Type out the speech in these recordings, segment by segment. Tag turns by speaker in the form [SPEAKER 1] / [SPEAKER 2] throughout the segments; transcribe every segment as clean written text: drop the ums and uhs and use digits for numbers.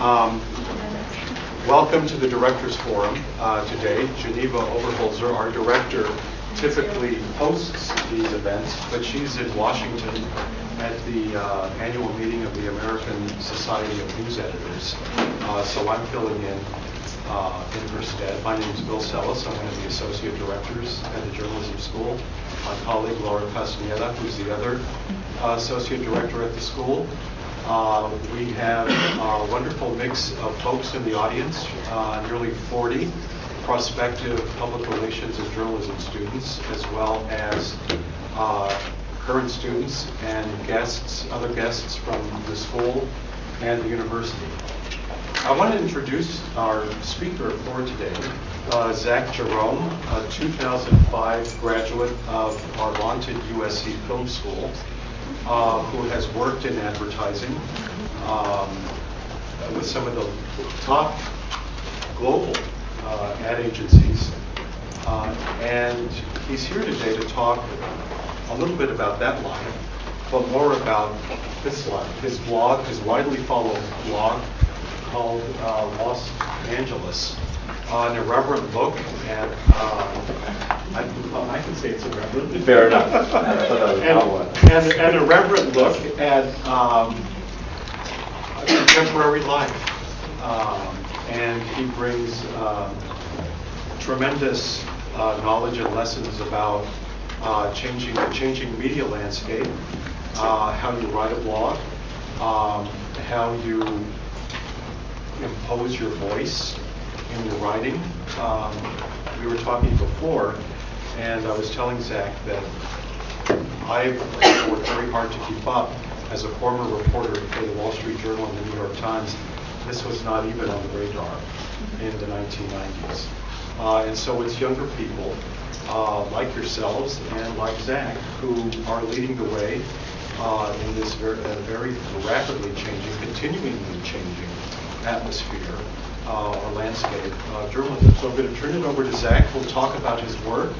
[SPEAKER 1] Um, Welcome to the Directors Forum today. Geneva Overholzer, our director, typically hosts these events, but she's in Washington at the annual meeting of the American Society of News Editors. So I'm filling in her stead. My name is Bill Sellis. I'm one of the associate directors at the journalism school. My colleague Laura Castaneda, who's the other associate director at the school. We have a wonderful mix of folks in the audience, nearly 40 prospective public relations and journalism students, as well as current students and guests, other guests from the school and the university. I want to introduce our speaker for today, Zack Jerome, a 2005 graduate of our vaunted USC Film School, who has worked in advertising with some of the top global ad agencies. And he's here today to talk a little bit about that line, but more about this line, his blog, his widely followed blog called Los Angeles. An irreverent look at, I can say it's irreverent.
[SPEAKER 2] Fair enough.
[SPEAKER 1] and an irreverent look at contemporary life. And he brings tremendous knowledge and lessons about the changing media landscape, how you write a blog, how you impose your voice in your writing. We were talking before, and I was telling Zack that I've worked very hard to keep up. As a former reporter for the Wall Street Journal and the New York Times, this was not even on the radar in the 1990s. And so it's younger people like yourselves and like Zack who are leading the way in this very rapidly changing, continually changing atmosphere or landscape journalism. So I'm going to turn it over to Zack. We'll talk about his work,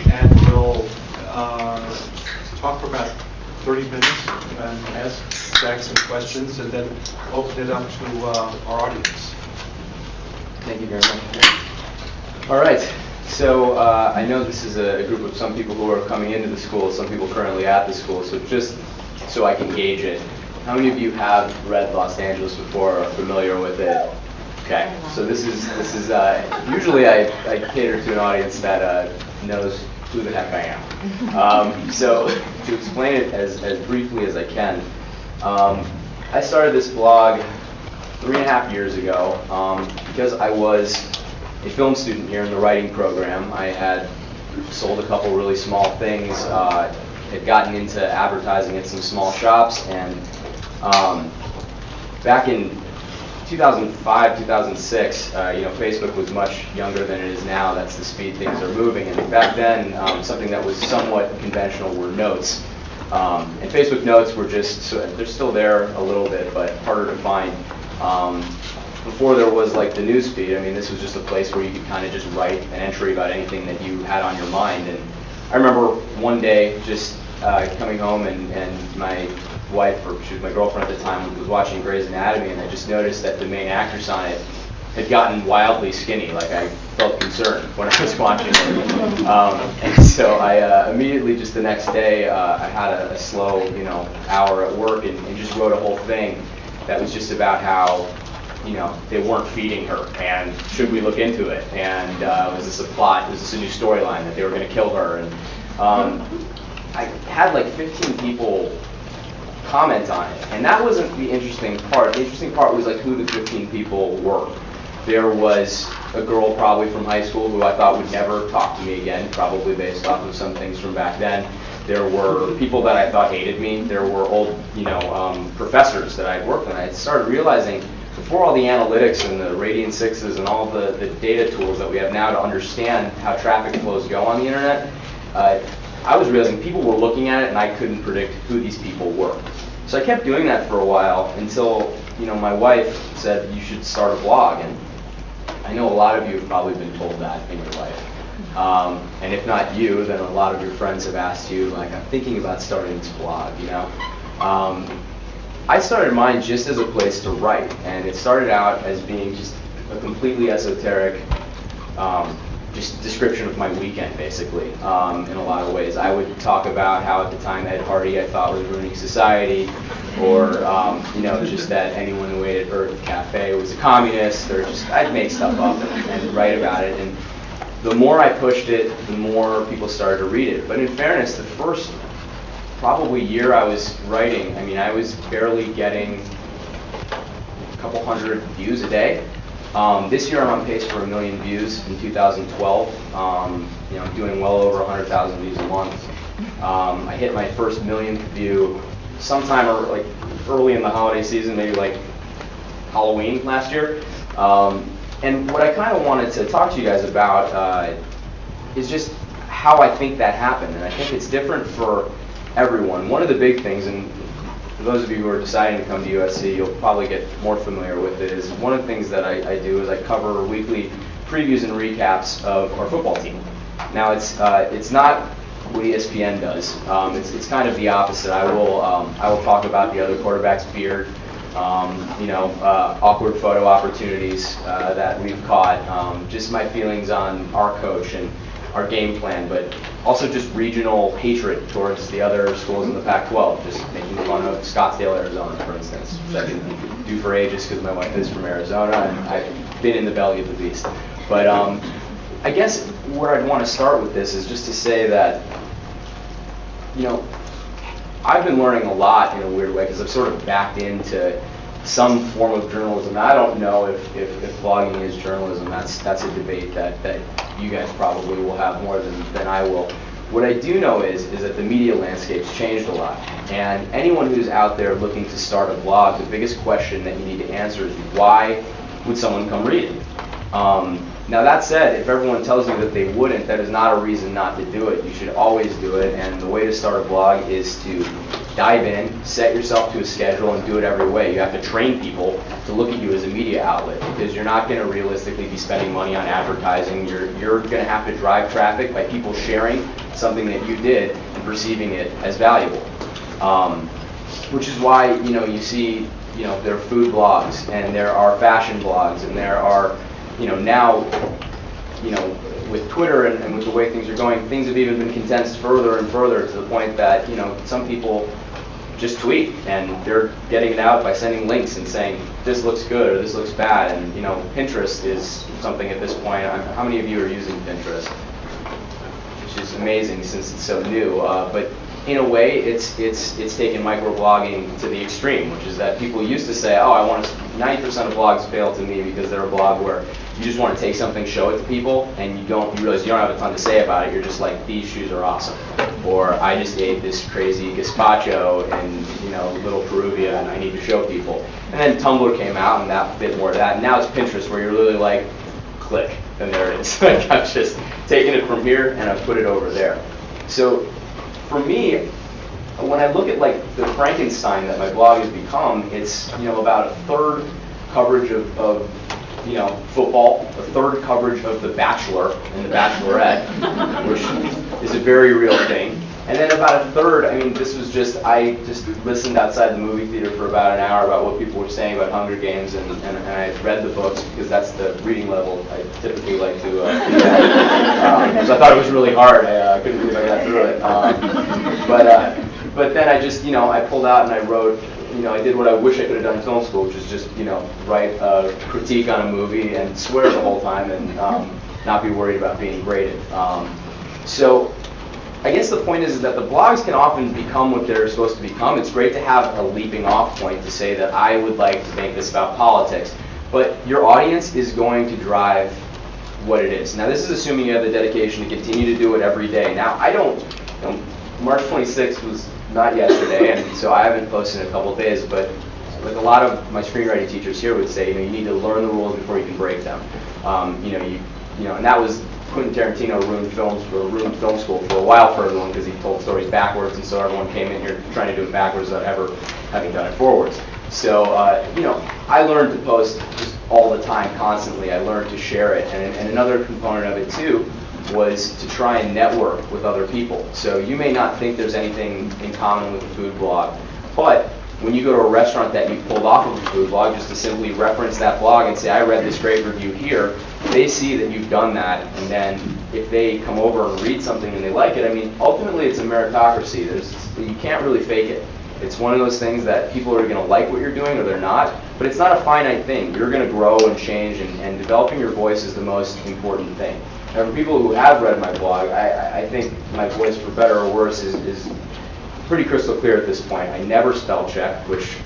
[SPEAKER 1] and we'll talk for about 30 minutes and ask Zack some questions, and then open it up to our audience.
[SPEAKER 2] Thank you very much. All right. So I know this is a group of some people who are coming into the school, some people currently at the school. So just so I can gauge it, how many of you have read Los Angeles before or are familiar with it? Okay, so this is usually I cater to an audience that knows who the heck I am. So to explain it as briefly as I can, I started this blog 3.5 years ago because I was a film student here in the writing program. I had sold a couple really small things, had gotten into advertising at some small shops, and back in 2005, 2006, Facebook was much younger than it is now. That's the speed things are moving. And back then, something that was somewhat conventional were notes. And Facebook notes were they're still there a little bit, but harder to find. Before there was like the news feed, I mean, this was just a place where you could kind of just write an entry about anything that you had on your mind. And I remember one day just coming home and my wife, or she was my girlfriend at the time, was watching Grey's Anatomy, and I just noticed that the main actress on it had gotten wildly skinny. Like, I felt concerned when I was watching it. And so I immediately, just the next day, I had a slow, hour at work and just wrote a whole thing that was just about how, they weren't feeding her, and should we look into it? And was this a plot? Was this a new storyline that they were going to kill her? And I had like 15 people comment on it, and that wasn't the interesting part. The interesting part was like who the 15 people were. There was a girl probably from high school who I thought would never talk to me again, probably based off of some things from back then. There were people that I thought hated me. There were old, professors that I'd worked with. I started realizing, before all the analytics and the Radian 6s and all the data tools that we have now to understand how traffic flows go on the internet, I was realizing people were looking at it and I couldn't predict who these people were. So I kept doing that for a while until, my wife said, you should start a blog. And I know a lot of you have probably been told that in your life. And if not you, then a lot of your friends have asked you, like, I'm thinking about starting this blog, I started mine just as a place to write, and it started out as being just a completely esoteric just description of my weekend, basically, in a lot of ways. I would talk about how at the time Ed Hardy I thought was ruining society, or just that anyone who ate at Earth Cafe was a communist, or just I'd make stuff up and write about it. And the more I pushed it, the more people started to read it. But in fairness, the first probably year I was writing, I mean, I was barely getting a couple hundred views a day. This year I'm on pace for 1 million views in 2012. Doing well over 100,000 views a month. I hit my first millionth view sometime like early in the holiday season, maybe like Halloween last year. And what I kind of wanted to talk to you guys about is just how I think that happened. And I think it's different for everyone. One of the big things, and for those of you who are deciding to come to USC, you'll probably get more familiar with it, is one of the things that I do is I cover weekly previews and recaps of our football team. Now it's not what ESPN does. It's kind of the opposite. I will talk about the other quarterback's beard, awkward photo opportunities that we've caught, just my feelings on our coach and our game plan, but also just regional hatred towards the other schools in the Pac-12, just making fun of Scottsdale, Arizona, for instance, which I can do for ages because my wife is from Arizona and I've been in the belly of the beast. But I guess where I'd want to start with this is just to say that, I've been learning a lot in a weird way because I've sort of backed into some form of journalism. Now, I don't know if blogging is journalism. That's a debate that you guys probably will have more than I will. What I do know is that the media landscape's changed a lot. And anyone who's out there looking to start a blog, the biggest question that you need to answer is why would someone come read it? Now that said, if everyone tells you that they wouldn't, that is not a reason not to do it. You should always do it, and the way to start a blog is to dive in, set yourself to a schedule, and do it every way. You have to train people to look at you as a media outlet, because you're not going to realistically be spending money on advertising. You're going to have to drive traffic by people sharing something that you did and perceiving it as valuable. Which is why you see there are food blogs, and there are fashion blogs, and there are now, with Twitter and with the way things are going, things have even been condensed further and further to the point that, some people just tweet and they're getting it out by sending links and saying, this looks good or this looks bad. And, Pinterest is something at this point. How many of you are using Pinterest? Which is amazing since it's so new. But in a way, it's taken microblogging to the extreme, which is that people used to say, 90% of blogs fail to me because they're a blog where you just want to take something, show it to people, and you realize you don't have a ton to say about it. You're just like, these shoes are awesome. Or I just ate this crazy gazpacho in Little Perugia and I need to show people. And then Tumblr came out and that bit more of that. And now it's Pinterest where you're literally like, click, and there it is. Like I've just taken it from here and I've put it over there. So for me, when I look at like the Frankenstein that my blog has become, it's about a third coverage of football, a third coverage of The Bachelor and The Bachelorette, which is a very real thing, and then about a third. I just listened outside the movie theater for about an hour about what people were saying about Hunger Games, and I read the books because that's the reading level I typically like to do that. So I thought it was really hard. I couldn't believe I got through it. But then I just, I pulled out and I wrote, I did what I wish I could have done in film school, which is just, write a critique on a movie and swear the whole time and not be worried about being graded. So I guess the point is that the blogs can often become what they're supposed to become. It's great to have a leaping off point to say that I would like to make this about politics, but your audience is going to drive what it is. Now, this is assuming you have the dedication to continue to do it every day. Now, I don't, March 26th was not yesterday, and so I haven't posted in a couple of days, but like a lot of my screenwriting teachers here would say, you need to learn the rules before you can break them. And that was Quentin Tarantino ruined film school for a while for everyone because he told stories backwards, and so everyone came in here trying to do it backwards without ever having done it forwards. So, I learned to post just all the time, constantly. I learned to share it, and another component of it too was to try and network with other people. So you may not think there's anything in common with the food blog, but when you go to a restaurant that you pulled off of a food blog, just to simply reference that blog and say, I read this great review here, they see that you've done that, and then if they come over and read something and they like it, I mean, ultimately it's a meritocracy. You can't really fake it. It's one of those things that people are going to like what you're doing or they're not, but it's not a finite thing. You're going to grow and change, and developing your voice is the most important thing. Now, for people who have read my blog, I think my voice, for better or worse, is pretty crystal clear at this point. I never spell check, which,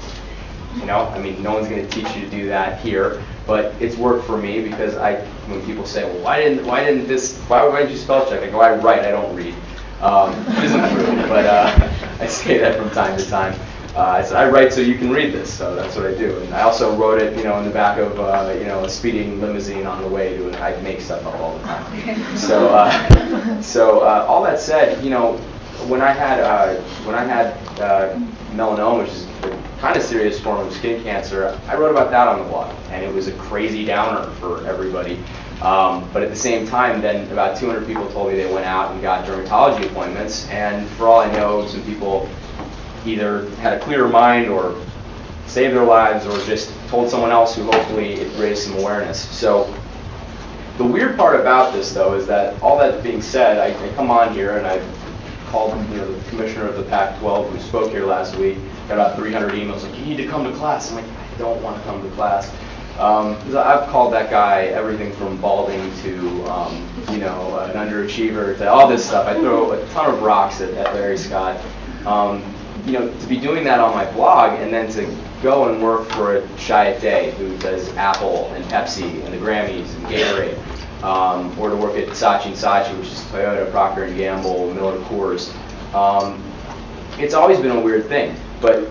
[SPEAKER 2] you know, I mean, no one's going to teach you to do that here, but it's worked for me because when people say, well, why didn't you spell check? I go, I write, I don't read. It isn't true, but I say that from time to time. I said, I write so you can read this, so that's what I do. And I also wrote it, you know, in the back of, you know, a speeding limousine on the way to it. I make stuff up all the time. So all that said, you know, when I had melanoma, which is a kind of serious form of skin cancer, I wrote about that on the blog, and it was a crazy downer for everybody. But at the same time, then about 200 people told me they went out and got dermatology appointments, and for all I know, some people either had a clearer mind or saved their lives or just told someone else who hopefully it raised some awareness. So the weird part about this, though, is that all that being said, I come on here and I called, you know, the commissioner of the Pac-12 who spoke here last week, got about 300 emails like, you need to come to class. I'm like, I don't want to come to class. Because I've called that guy everything from balding to, you know, an underachiever to all this stuff. I throw a ton of rocks at Larry Scott. You know, to be doing that on my blog and then to go and work for a Chiat Day who does Apple and Pepsi and the Grammys and Gatorade, or to work at Saatchi & Saatchi, which is Toyota, Procter & Gamble, Miller Coors. It's always been a weird thing. But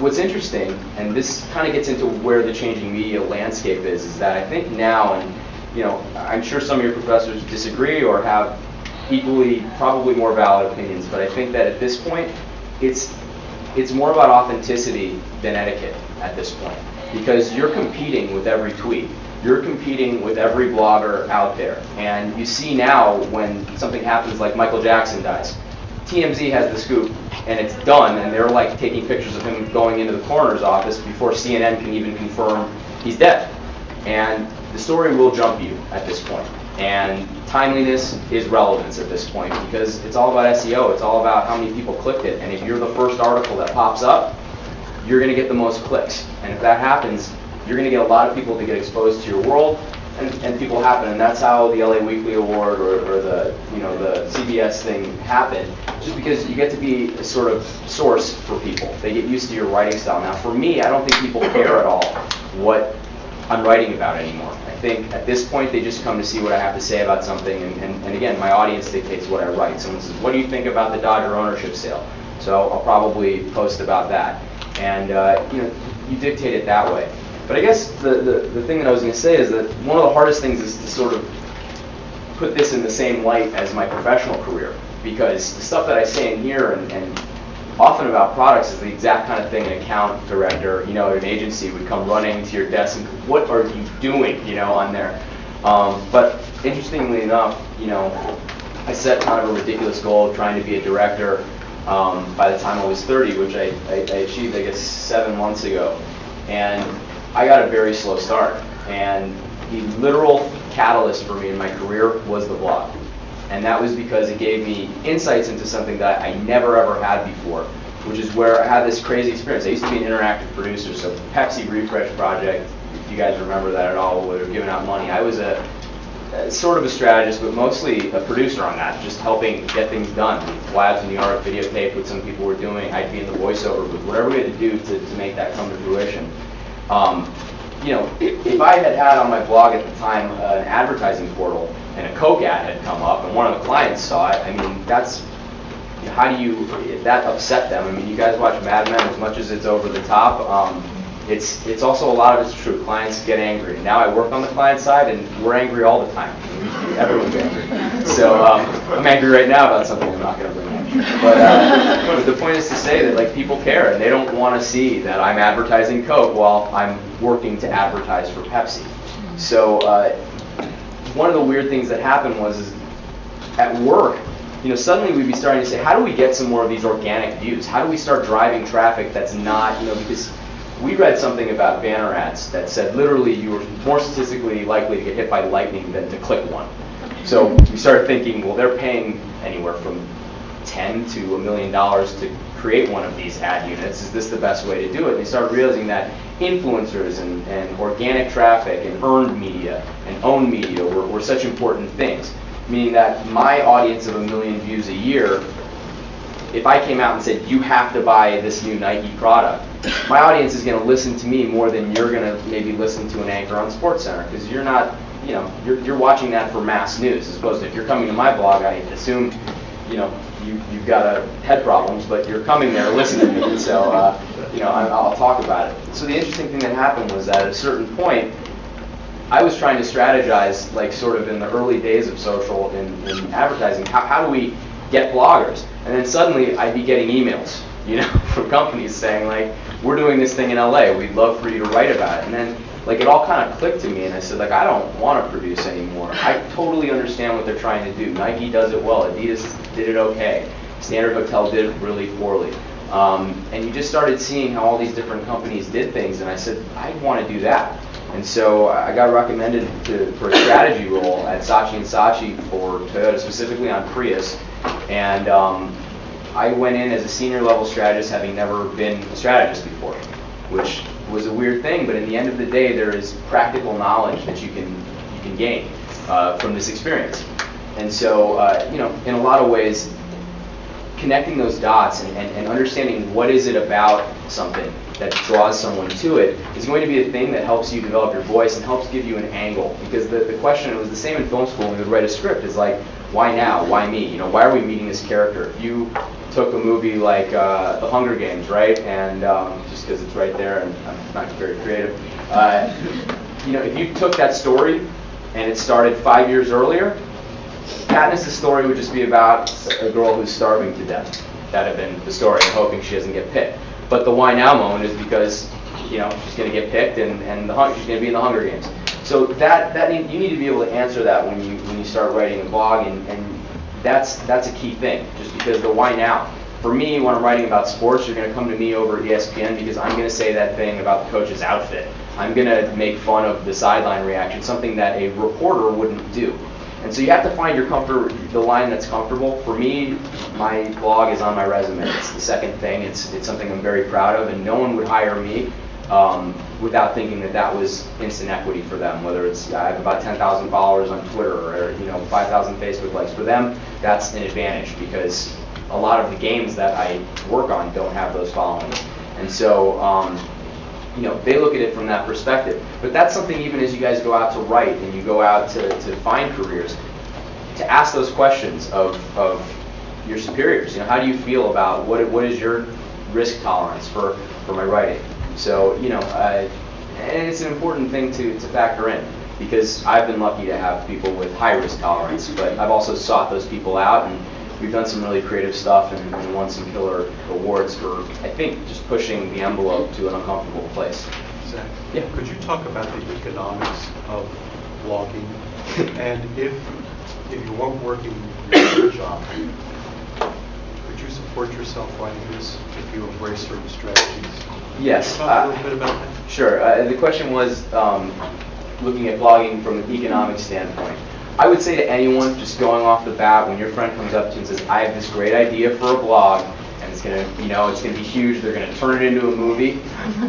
[SPEAKER 2] what's interesting, and this kind of gets into where the changing media landscape is that I think now, and you know, I'm sure some of your professors disagree or have equally, probably more valid opinions, but I think that at this point, it's more about authenticity than etiquette at this point, because you're competing with every tweet. You're competing with every blogger out there. And you see now when something happens like Michael Jackson dies, TMZ has the scoop, and it's done, and they're like taking pictures of him going into the coroner's office before CNN can even confirm he's dead. And the story will jump you at this point. And timeliness is relevance at this point, because it's all about SEO. It's all about how many people clicked it. And if you're the first article that pops up, you're going to get the most clicks. And if that happens, you're going to get a lot of people to get exposed to your world, and people happen. And that's how the LA Weekly Award or the, you know, the CBS thing happened, just because you get to be a sort of source for people. They get used to your writing style. Now, for me, I don't think people care at all what I'm writing about anymore. I think at this point they just come to see what I have to say about something, and again, my audience dictates what I write. Someone says, what do you think about the Dodger ownership sale? So I'll probably post about that. And you know, you dictate it that way. But I guess the thing that I was going to say is that one of the hardest things is to sort of put this in the same light as my professional career, because the stuff that I say in here and often about products is the exact kind of thing an account director, you know, at an agency would come running to your desk and, what are you doing, you know, on there. But interestingly enough, you know, I set kind of a ridiculous goal of trying to be a director by the time I was 30, which I achieved, I guess, 7 months ago. And I got a very slow start. And the literal catalyst for me in my career was the blog. And that was because it gave me insights into something that I never ever had before, which is where I had this crazy experience. I used to be an interactive producer, so Pepsi Refresh Project, if you guys remember that at all, would have given out money. I was a sort of a strategist, but mostly a producer on that, just helping get things done. Labs in New York, videotape what some people were doing. I'd be in the voiceover booth, whatever we had to do to make that come to fruition. You know, if I had on my blog at the time an advertising portal and a Coke ad had come up and one of the clients saw it, I mean, that's, how do you, that upset them. I mean, you guys watch Mad Men, as much as it's over the top, it's also, a lot of it's true. Clients get angry. Now I work on the client side, and we're angry all the time. Everyone's angry. So I'm angry right now about something I'm not going to bring up. But the point is to say that, like, people care, and they don't want to see that I'm advertising Coke while I'm working to advertise for Pepsi. So one of the weird things that happened was, at work, suddenly we'd be starting to say, how do we get some more of these organic views? How do we start driving traffic that's not, because we read something about banner ads that said literally you were more statistically likely to get hit by lightning than to click one. So we started thinking, well, they're paying anywhere from $10 to $1 million to create one of these ad units. Is this the best way to do it? And they started realizing that influencers and organic traffic and earned media and owned media were such important things. Meaning that my audience of 1 million views a year, if I came out and said, you have to buy this new Nike product, my audience is going to listen to me more than you're going to maybe listen to an anchor on SportsCenter, because you're not, you're watching that for mass news, as opposed to if you're coming to my blog, I assume, you've got head problems, but you're coming there to listen to me, and so, I'll talk about it. So the interesting thing that happened was that at a certain point, I was trying to strategize, like sort of in the early days of social in advertising, how do we get bloggers? And then suddenly I'd be getting emails, from companies saying like, we're doing this thing in LA, we'd love for you to write about it. And then like it all kind of clicked to me, and I said like, I don't want to produce anymore. I totally understand what they're trying to do. Nike does it well, Adidas did it okay, Standard Hotel did it really poorly. And you just started seeing how all these different companies did things, and I said, I want to do that. And so I got recommended for a strategy role at Saatchi & Saatchi for Toyota, specifically on Prius. And I went in as a senior level strategist, having never been a strategist before, which was a weird thing. But in the end of the day, there is practical knowledge that you can gain from this experience. And so, in a lot of ways, connecting those dots and understanding what is it about something that draws someone to it is going to be a thing that helps you develop your voice and helps give you an angle. Because the question, it was the same in film school when we would write a script, is like, why now? Why me? Why are we meeting this character? If you took a movie like The Hunger Games, right, and just because it's right there and I'm not very creative, if you took that story and it started 5 years earlier, Katniss' story would just be about a girl who's starving to death. That'd have been the story, and hoping she doesn't get picked. But the why now moment is because she's going to get picked, and she's going to be in the Hunger Games. So you need to be able to answer that when you start writing a blog, and that's a key thing. Just because the why now. For me, when I'm writing about sports, you're going to come to me over ESPN because I'm going to say that thing about the coach's outfit. I'm going to make fun of the sideline reaction, something that a reporter wouldn't do. And so you have to find the line that's comfortable. For me, my blog is on my resume. It's the second thing. It's something I'm very proud of, and no one would hire me without thinking that was instant equity for them. Whether it's I have about 10,000 followers on Twitter or 5,000 Facebook likes. For them, that's an advantage because a lot of the games that I work on don't have those followings. And so they look at it from that perspective. But that's something, even as you guys go out to write and you go out to find careers, to ask those questions of your superiors. How do you feel about what is your risk tolerance for my writing? So and it's an important thing to factor in, because I've been lucky to have people with high risk tolerance, but I've also sought those people out, and we've done some really creative stuff and won some killer awards for, I think, just pushing the envelope to an uncomfortable place.
[SPEAKER 1] Zack,
[SPEAKER 2] yeah.
[SPEAKER 1] Could you talk about the economics of blogging? And if you weren't working your other job, could you support yourself writing this if you embrace certain strategies?
[SPEAKER 2] Yes.
[SPEAKER 1] Talk a little bit about that.
[SPEAKER 2] Sure. The question was looking at blogging from an economic standpoint. I would say to anyone, just going off the bat, when your friend comes up to you and says, I have this great idea for a blog, and it's gonna be huge, they're gonna turn it into a movie,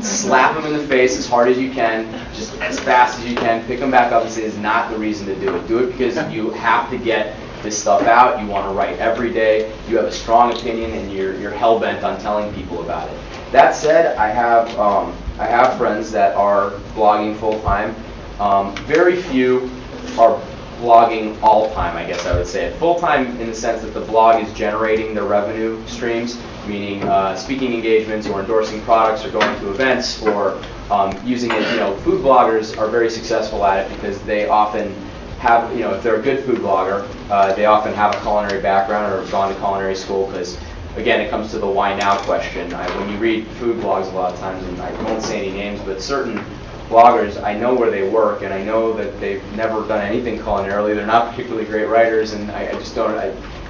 [SPEAKER 2] slap them in the face as hard as you can, just as fast as you can, pick them back up and say, it's not the reason to do it. Do it because you have to get this stuff out, you want to write every day, you have a strong opinion, and you're hell-bent on telling people about it. That said, I have friends that are blogging full-time. Very few are blogging all-time, I guess I would say. Full-time in the sense that the blog is generating their revenue streams, meaning speaking engagements or endorsing products or going to events or using it. Food bloggers are very successful at it because they often have, if they're a good food blogger, they often have a culinary background or have gone to culinary school because, again, it comes to the why now question. When you read food blogs a lot of times, and I won't say any names, but certain bloggers, I know where they work, and I know that they've never done anything culinarily. They're not particularly great writers, and I just don't.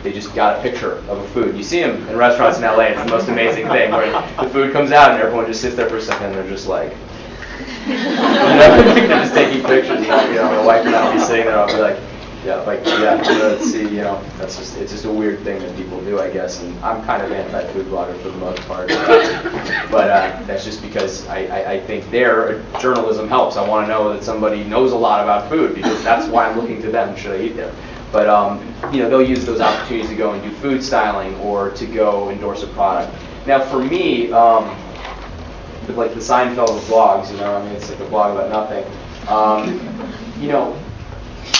[SPEAKER 2] they just got a picture of a food. You see them in restaurants in LA, it's the most amazing thing, where the food comes out and everyone just sits there for a second and they're just like, they're just taking pictures. My wife and I will be sitting there, I'll be like, let's see, it's just a weird thing that people do, I guess, and I'm kind of anti-food blogger for the most part, but that's just because I think journalism helps. I want to know that somebody knows a lot about food, because that's why I'm looking to them, should I eat there. But they'll use those opportunities to go and do food styling or to go endorse a product. Now for me, like the Seinfeld of blogs, it's like a blog about nothing.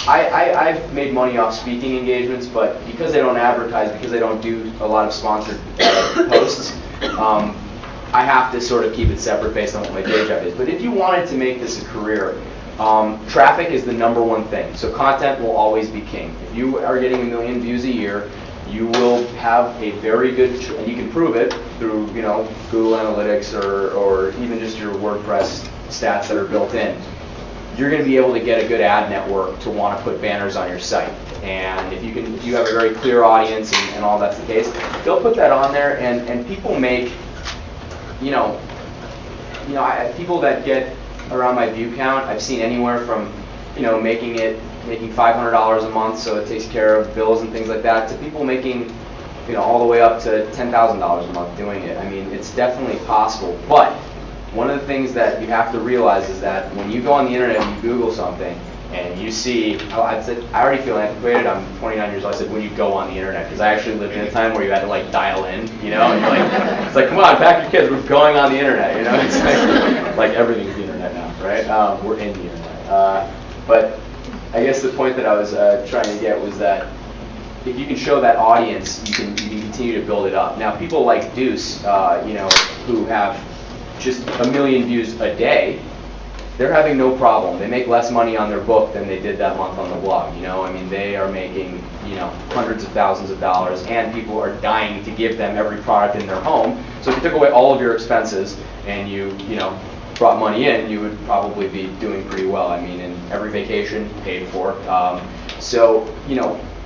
[SPEAKER 2] I've made money off speaking engagements, but because I don't advertise, because I don't do a lot of sponsored posts, I have to sort of keep it separate based on what my day job is. But if you wanted to make this a career, traffic is the #1 thing. So content will always be king. If you are getting 1 million views a year, you will have a very good, and you can prove it through Google Analytics or even just your WordPress stats that are built in. You're going to be able to get a good ad network to want to put banners on your site. And if you have a very clear audience and all that's the case, they'll put that on there, and people make, people that get around my view count, I've seen anywhere from, making $500 a month, so it takes care of bills and things like that, to people making, all the way up to $10,000 a month doing it. I mean, it's definitely possible, but one of the things that you have to realize is that when you go on the internet and you Google something and you see, I already feel antiquated, I'm 29 years old, I said when you go on the internet, because I actually lived in a time where you had to dial in, and you're it's like, come on, pack your kids, we're going on the internet, it's like everything's the internet now, right? We're in the internet. But I guess the point that I was trying to get was that if you can show that audience, you can continue to build it up. Now people like Deuce, who have just 1 million views a day, they're having no problem. They make less money on their book than they did that month on the blog. They are making hundreds of thousands of dollars, and people are dying to give them every product in their home. So if you took away all of your expenses and you brought money in, you would probably be doing pretty well. And every vacation paid for.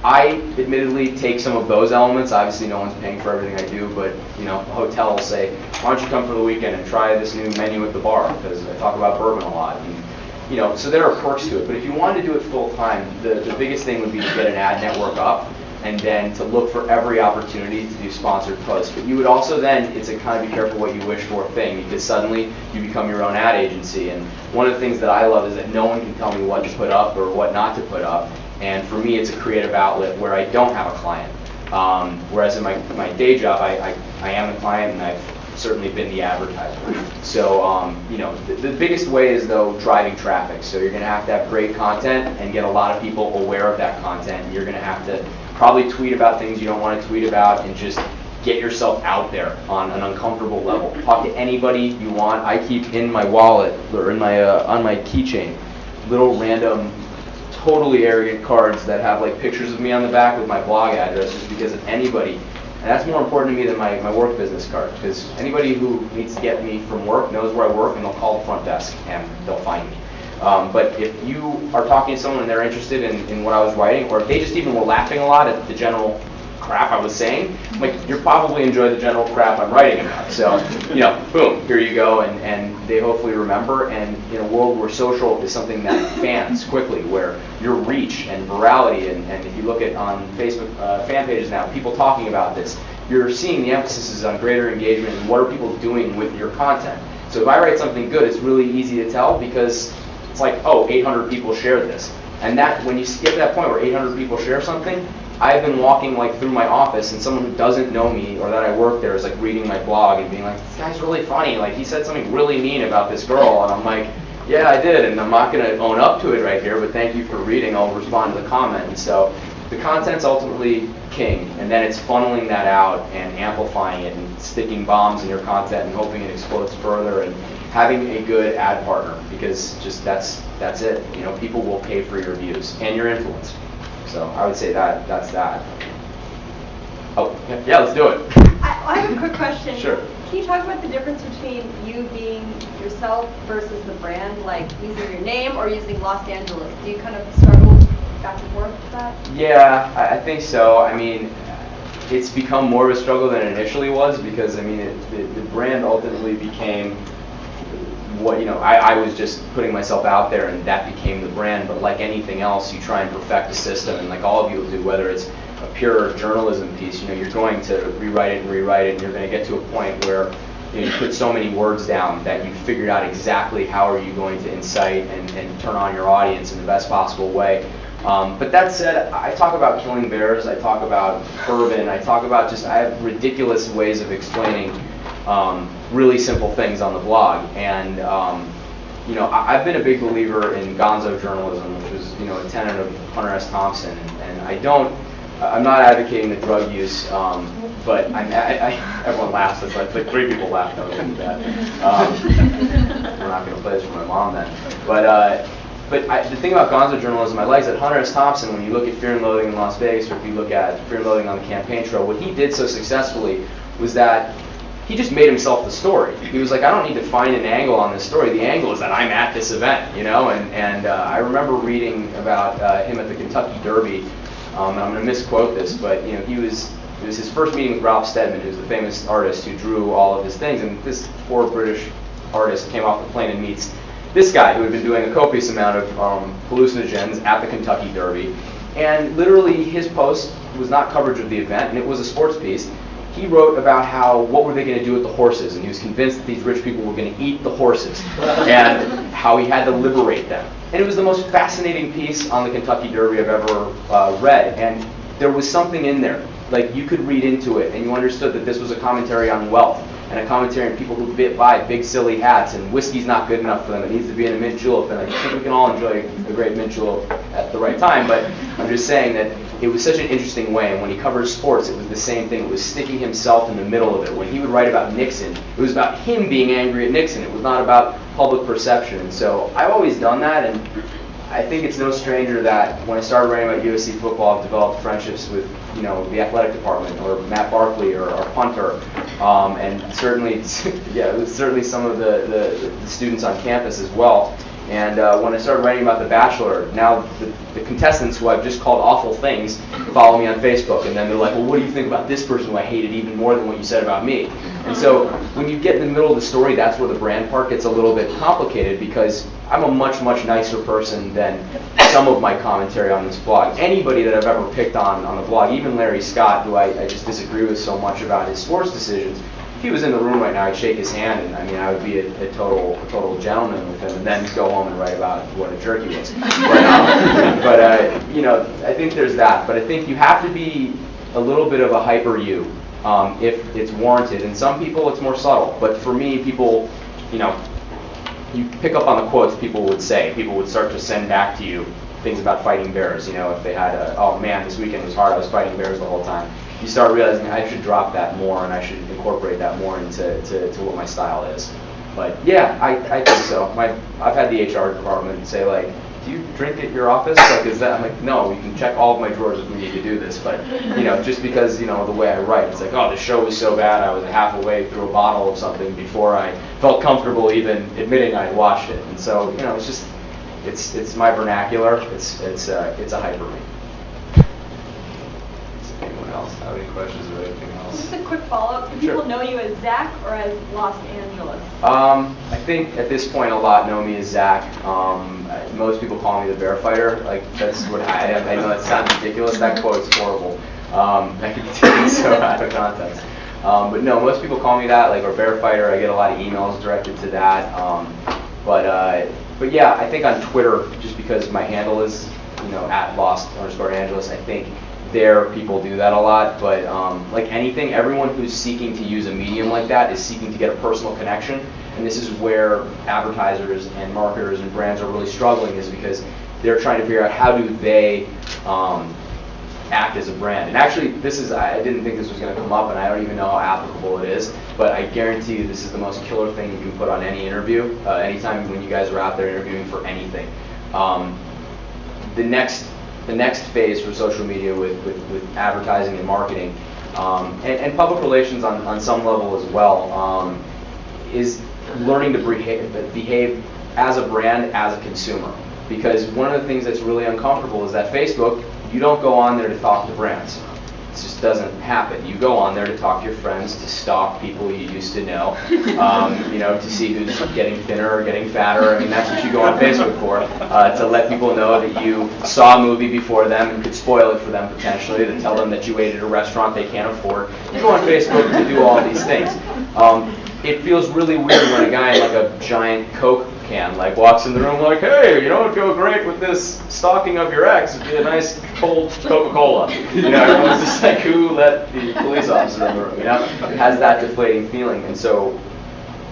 [SPEAKER 2] I admittedly take some of those elements. Obviously, no one's paying for everything I do, but a hotel will say, "Why don't you come for the weekend and try this new menu at the bar?" Because I talk about bourbon a lot, and so there are perks to it. But if you wanted to do it full time, the biggest thing would be to get an ad network up, and then to look for every opportunity to do sponsored posts. But you would also then, it's a kind of be careful what you wish for thing, because suddenly you become your own ad agency. And one of the things that I love is that no one can tell me what to put up or what not to put up. And for me, it's a creative outlet where I don't have a client. Whereas in my day job, I am a client, and I've certainly been the advertiser. So, the biggest way is, though, driving traffic. So you're going to have great content and get a lot of people aware of that content. You're going to have to probably tweet about things you don't want to tweet about, and just get yourself out there on an uncomfortable level. Talk to anybody you want. I keep in my wallet or in my on my keychain little random, totally arrogant cards that have pictures of me on the back with my blog address, just because of anybody. And that's more important to me than my work business card, because anybody who needs to get me from work knows where I work, and they'll call the front desk and they'll find me. But if you are talking to someone and they're interested in what I was writing, or if they just even were laughing a lot at the general crap I was saying, you probably enjoy the general crap I'm writing about. So, boom, here you go, and they hopefully remember. And in a world where social is something that fans quickly, where your reach and virality, and if you look at on Facebook fan pages now, people talking about this, you're seeing the emphasis is on greater engagement and what are people doing with your content. So if I write something good, it's really easy to tell, because it's like, oh, 800 people shared this. And that, when you get to that point where 800 people share something, I've been walking through my office, and someone who doesn't know me or that I work there is reading my blog and being like, "This guy's really funny. He said something really mean about this girl," and I'm like, "Yeah, I did, and I'm not going to own up to it right here, but thank you for reading. I'll respond to the comment." And so the content's ultimately king, and then it's funneling that out and amplifying it and sticking bombs in your content and hoping it explodes further, and having a good ad partner, because just that's it. People will pay for your views and your influence. So I would say that's that. Oh, yeah, let's do it.
[SPEAKER 3] I have a quick question.
[SPEAKER 2] Sure.
[SPEAKER 3] Can you talk about the difference between you being yourself versus the brand, like using your name or using Los Angeles? Do you kind of struggle back and forth with that?
[SPEAKER 2] Yeah, I think so. it's become more of a struggle than it initially was, because I mean, the brand ultimately became what, you know, I was just putting myself out there, and that became the brand. But like anything else, you try and perfect the system, and like all of you will do, whether it's a pure journalism piece, you know, you're going to rewrite it, and you're going to get to a point where, you know, you put so many words down that you've figured out exactly how are you going to incite and turn on your audience in the best possible way. But that said, I talk about killing bears, I talk about bourbon, I have ridiculous ways of explaining really simple things on the blog. And you know, I've been a big believer in gonzo journalism, which was, you know, a tenet of Hunter S. Thompson. And I'm not advocating the drug use, but everyone laughs. It's like 3 people laughed. I was going to do that. We're not going to play this for my mom then. But the thing about gonzo journalism I like is that Hunter S. Thompson, when you look at Fear and Loathing in Las Vegas, or if you look at Fear and Loathing on the Campaign Trail, what he did so successfully was that he just made himself the story. He was like, I don't need to find an angle on this story. The angle is that I'm at this event, you know. And I remember reading about him at the Kentucky Derby. And I'm going to misquote this, but you know, it was his first meeting with Ralph Steadman, who's the famous artist who drew all of his things. And this poor British artist came off the plane and meets this guy who had been doing a copious amount of hallucinogens at the Kentucky Derby. And literally his post was not coverage of the event, and it was a sports piece. He wrote about what were they going to do with the horses, and he was convinced that these rich people were going to eat the horses, and how he had to liberate them. And it was the most fascinating piece on the Kentucky Derby I've ever read, and there was something in there. Like, you could read into it, and you understood that this was a commentary on wealth, and a commentary on people who buy big silly hats, and whiskey's not good enough for them, it needs to be in a mint julep, and I think we can all enjoy a great mint julep at the right time, but I'm just saying that it was such an interesting way. And when he covered sports, it was the same thing. It was sticking himself in the middle of it. When he would write about Nixon, it was about him being angry at Nixon. It was not about public perception. And so I've always done that, and I think it's no stranger that when I started writing about USC football, I've developed friendships with, you know, the athletic department, or Matt Barkley, or our punter, and certainly, certainly some of the students on campus as well. And when I started writing about The Bachelor, now the contestants who I've just called awful things follow me on Facebook, and then they're like, well, what do you think about this person who I hated even more than what you said about me? And so when you get in the middle of the story, that's where the brand part gets a little bit complicated, because I'm a much, much nicer person than some of my commentary on this blog. Anybody that I've ever picked on the blog, even Larry Scott, who I just disagree with so much about his sports decisions, if he was in the room right now, I'd shake his hand, and I mean, I would be a total gentleman with him, and then go home and write about what a jerk he was. But you know, I think there's that. But I think you have to be a little bit of a hyper you if it's warranted. And some people, it's more subtle. But for me, people, you know, you pick up on the quotes people would say. People would start to send back to you things about fighting bears. You know, if they had oh man, this weekend was hard, I was fighting bears the whole time. You start realizing I should drop that more, and I should incorporate that more into what my style is. But yeah, I think so. I've had the HR department say, like, do you drink at your office? Like, is that? I'm like, no, you can check all of my drawers if we need to do this. But you know, just because, you know, the way I write, it's like, oh, the show was so bad, I was half away through a bottle of something before I felt comfortable even admitting I'd watched it. And so, you know, it's just it's my vernacular. It's a hyper me. Anyone else have any questions or anything else?
[SPEAKER 3] Just a quick follow-up. Do people know you as Zack or as Los Angeles?
[SPEAKER 2] I think at this point a lot know me as Zack. Most people call me the bear fighter. Like, that's what I am. I know that sounds ridiculous. That quote's horrible. That could be taken so out of context. But no, most people call me that, like, or bear fighter. I get a lot of emails directed to that. But yeah, I think on Twitter, just because my handle is, you know, at @Lost_Angeles, I think there people do that a lot. But like anything, everyone who's seeking to use a medium like that is seeking to get a personal connection. And this is where advertisers and marketers and brands are really struggling, is because they're trying to figure out how do they act as a brand. And actually, I didn't think this was going to come up, and I don't even know how applicable it is, but I guarantee you this is the most killer thing you can put on any interview, anytime when you guys are out there interviewing for anything. The next phase for social media with advertising and marketing, and public relations on some level as well, is learning to behave as a brand, as a consumer. Because one of the things that's really uncomfortable is that Facebook, you don't go on there to talk to brands. just doesn't happen. You go on there to talk to your friends, to stalk people you used to know, to see who's getting thinner or getting fatter. I mean, that's what you go on Facebook for, to let people know that you saw a movie before them and could spoil it for them potentially, to tell them that you ate at a restaurant they can't afford. You go on Facebook to do all these things. It feels really weird when a guy in like a giant Coke can walks in the room like, hey, it'd go great with this stalking of your ex. It'd be a nice cold Coca-Cola. Everyone's just like, who let the police officer in the room? It has that deflating feeling. And so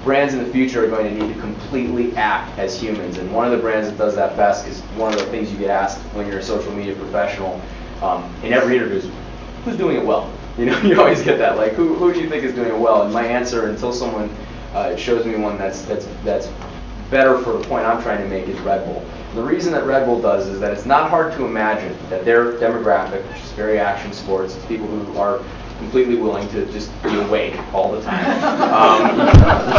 [SPEAKER 2] brands in the future are going to need to completely act as humans. And one of the brands that does that best is one of the things you get asked when you're a social media professional in every interview is, who's doing it well? You always get that, like, who do you think is doing it well? And my answer, until someone shows me one that's better for the point I'm trying to make, is Red Bull. And the reason that Red Bull does is that it's not hard to imagine that their demographic, which is very action sports, it's people who are completely willing to just be awake all the time.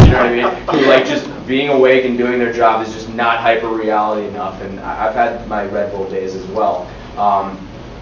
[SPEAKER 2] You know what I mean? Who just being awake and doing their job is just not hyper reality enough. And I've had my Red Bull days as well.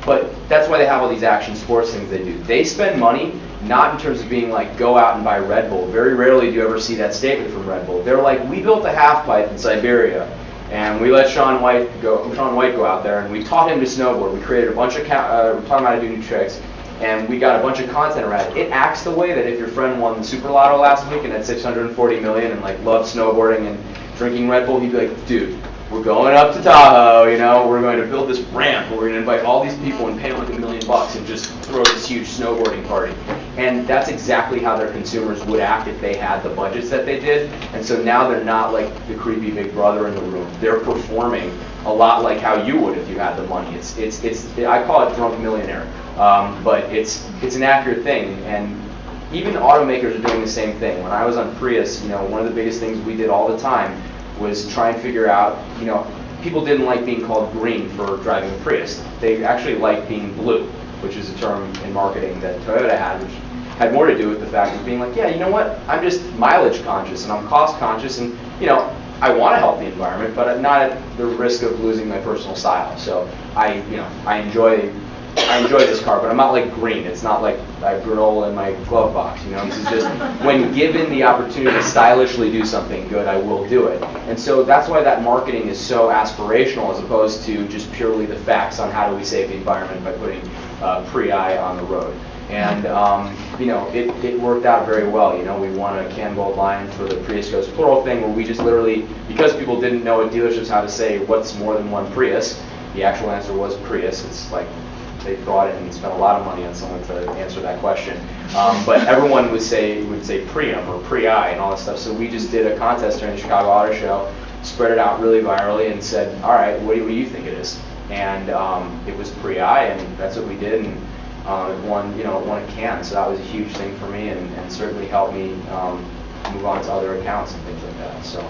[SPEAKER 2] But that's why they have all these action sports things they do. They spend money not in terms of being like, go out and buy Red Bull. Very rarely do you ever see that statement from Red Bull. They're like, we built a half pipe in Siberia, and we let Shaun White go out there, and we taught him to snowboard. We created a bunch of, we taught him how to do new tricks, and we got a bunch of content around it. It acts the way that if your friend won the Super Lotto last week and had $640 million and loved snowboarding and drinking Red Bull, he'd be like, dude, we're going up to Tahoe, we're going to build this ramp, and we're going to invite all these people and pay them $1 million and just throw this huge snowboarding party. And that's exactly how their consumers would act if they had the budgets that they did. And so now they're not like the creepy big brother in the room. They're performing a lot like how you would if you had the money. I call it drunk millionaire, but it's an accurate thing. And even automakers are doing the same thing. When I was on Prius, one of the biggest things we did all the time was try and figure out, people didn't like being called green for driving a Prius. They actually liked being blue, which is a term in marketing that Toyota had, which had more to do with the fact of being like, yeah, you know what, I'm just mileage conscious and I'm cost conscious, and I want to help the environment, but not at the risk of losing my personal style. So I enjoy this car, but I'm not like green. It's not like I have granola in my glove box. This is just, when given the opportunity to stylishly do something good, I will do it. And so that's why that marketing is so aspirational, as opposed to just purely the facts on how do we save the environment by putting Prii on the road. And it worked out very well. We won a Can Gold Lion for the Prius Goes Plural thing, where we just literally, because people didn't know at dealerships how to say what's more than one Prius, the actual answer was Prius. It's like they brought it and spent a lot of money on someone to answer that question. But everyone would say Prium or Prii and all that stuff. So we just did a contest during the Chicago Auto Show, spread it out really virally, and said, all right, what do you think it is? And it was Prii, and that's what we did. And it won a can. So that was a huge thing for me, and certainly helped me move on to other accounts and things like that. So,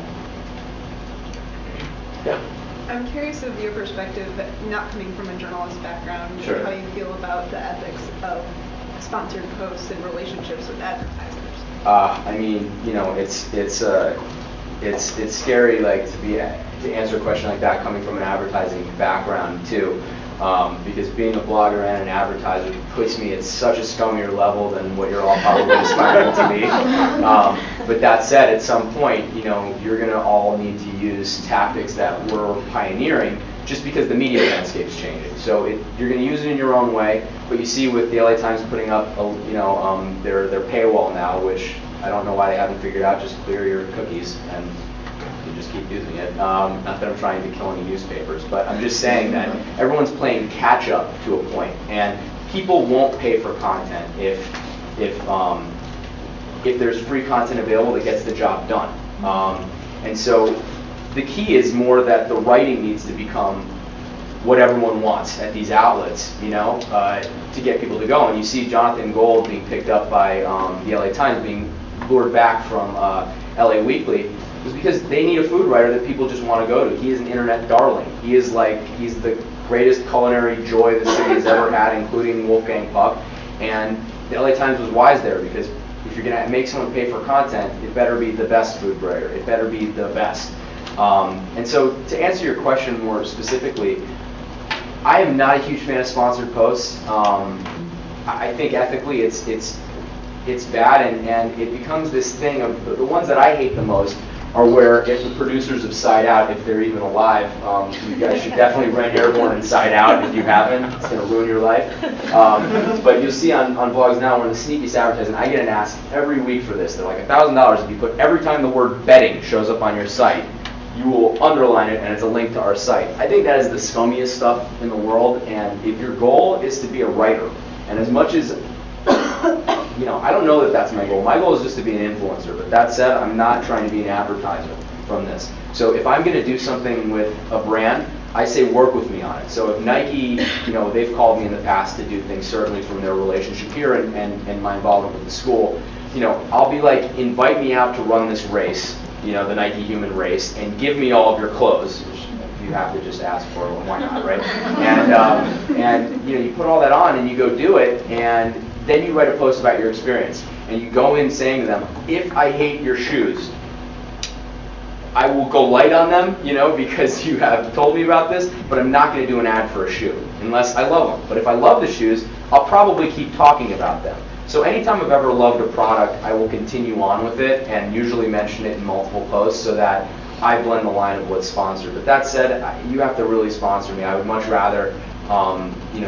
[SPEAKER 2] yeah.
[SPEAKER 4] I'm curious of your perspective, not coming from a journalist background,
[SPEAKER 2] Sure.
[SPEAKER 4] how you feel about the ethics of sponsored posts and relationships with advertisers.
[SPEAKER 2] It's scary, to answer a question like that coming from an advertising background too, because being a blogger and an advertiser puts me at such a scummier level than what you're all probably aspiring to be. But that said, at some point, you're going to all need to use tactics that we're pioneering, just because the media landscape is changing. So you're going to use it in your own way. But you see with the LA Times putting up, their paywall now, which I don't know why they haven't figured out. Just clear your cookies and you just keep using it. Not that I'm trying to kill any newspapers, but I'm just saying that everyone's playing catch up to a point, and people won't pay for content if there's free content available that gets the job done. And so the key is more that the writing needs to become what everyone wants at these outlets, to get people to go. And you see Jonathan Gold being picked up by the LA Times, being lured back from LA Weekly, was because they need a food writer that people just want to go to. He is an internet darling. He's the greatest culinary joy the city has ever had, including Wolfgang Puck. And the LA Times was wise there, because if you're going to make someone pay for content, it better be the best food writer. It better be the best. And so to answer your question more specifically, I am not a huge fan of sponsored posts. I think ethically it's bad, and it becomes this thing of the ones that I hate the most are where if the producers of Side Out, if they're even alive, you guys should definitely rent Airborne and Side Out if you haven't. It's going to ruin your life. But you'll see on blogs now, one of the sneakiest advertising, I get an ask every week for this. They're like $1,000 if you put every time the word betting shows up on your site, you will underline it and it's a link to our site. I think that is the scummiest stuff in the world, and if your goal is to be a writer, and as much as I don't know that that's my goal. My goal is just to be an influencer. But that said, I'm not trying to be an advertiser from this. So if I'm going to do something with a brand, I say work with me on it. So if Nike, they've called me in the past to do things certainly from their relationship here and my involvement with the school. I'll be like, invite me out to run this race, the Nike Human Race, and give me all of your clothes. Which you have to just ask for, well, why not, right? And you put all that on and you go do it, and then you write a post about your experience, and you go in saying to them, if I hate your shoes, I will go light on them, because you have told me about this, but I'm not going to do an ad for a shoe unless I love them. But if I love the shoes, I'll probably keep talking about them. So anytime I've ever loved a product, I will continue on with it and usually mention it in multiple posts so that I blend the line of what's sponsored. But that said, you have to really sponsor me. I would much rather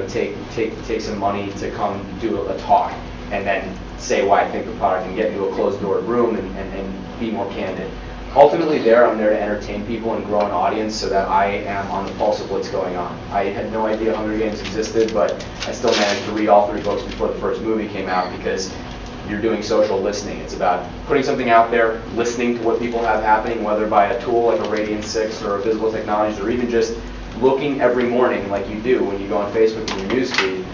[SPEAKER 2] take some money to come do a talk and then say why I think the product can get into a closed-door room and be more candid. Ultimately, I'm there to entertain people and grow an audience so that I am on the pulse of what's going on. I had no idea Hunger Games existed, but I still managed to read all 3 books before the first movie came out because you're doing social listening. It's about putting something out there, listening to what people have happening, whether by a tool like a Radiant 6 or a Visible Technologies, or even just looking every morning like you do when you go on Facebook in your newsfeed,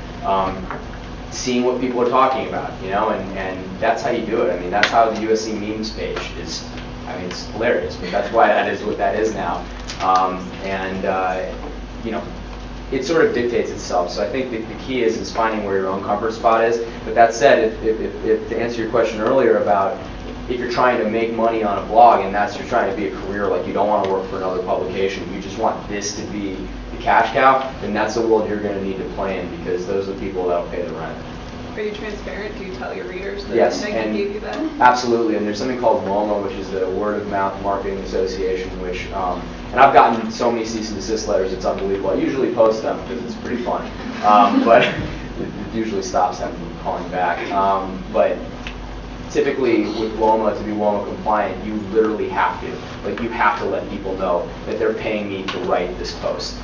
[SPEAKER 2] seeing what people are talking about, and that's how you do it. I mean, that's how the USC memes page is. I mean, it's hilarious, but that's why that is what that is now. It sort of dictates itself. So I think the key is finding where your own comfort spot is. But that said, if to answer your question earlier about if you're trying to make money on a blog and you're trying to be a career, like you don't want to work for another publication, you just want this to be the cash cow, then that's the world you're going to need to play in because those are the people that will pay the rent.
[SPEAKER 4] Are you transparent? Do you tell your readers that
[SPEAKER 2] yes,
[SPEAKER 4] Nike
[SPEAKER 2] and
[SPEAKER 4] gave you that?
[SPEAKER 2] Absolutely, and there's something called WOMA, which is the Word of Mouth Marketing Association, which, and I've gotten so many cease and desist letters, it's unbelievable. I usually post them because it's pretty fun, but it usually stops them from calling back. But typically with WOMA, to be WOMA compliant, you literally have to. You have to let people know that they're paying me to write this post.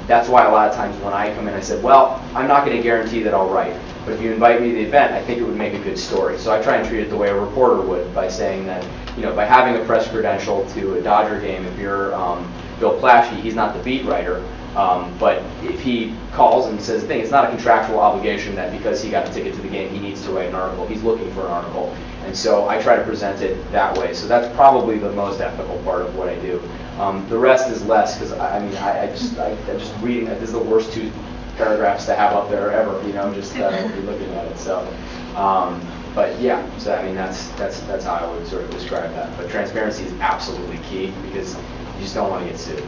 [SPEAKER 2] That's why a lot of times when I come in, I said, well, I'm not going to guarantee that I'll write. But if you invite me to the event, I think it would make a good story. So I try and treat it the way a reporter would by saying that, by having a press credential to a Dodger game, if you're Bill Plaschke, he's not the beat writer. But if he calls and says a thing, it's not a contractual obligation that because he got a ticket to the game, he needs to write an article. He's looking for an article. And so I try to present it that way. So that's probably the most ethical part of what I do. The rest is less because, I just reading that, this is the worst 2 paragraphs to have up there ever, just looking at it. So, but yeah, so I mean, that's how I would sort of describe that. But transparency is absolutely key because you just don't want to get sued.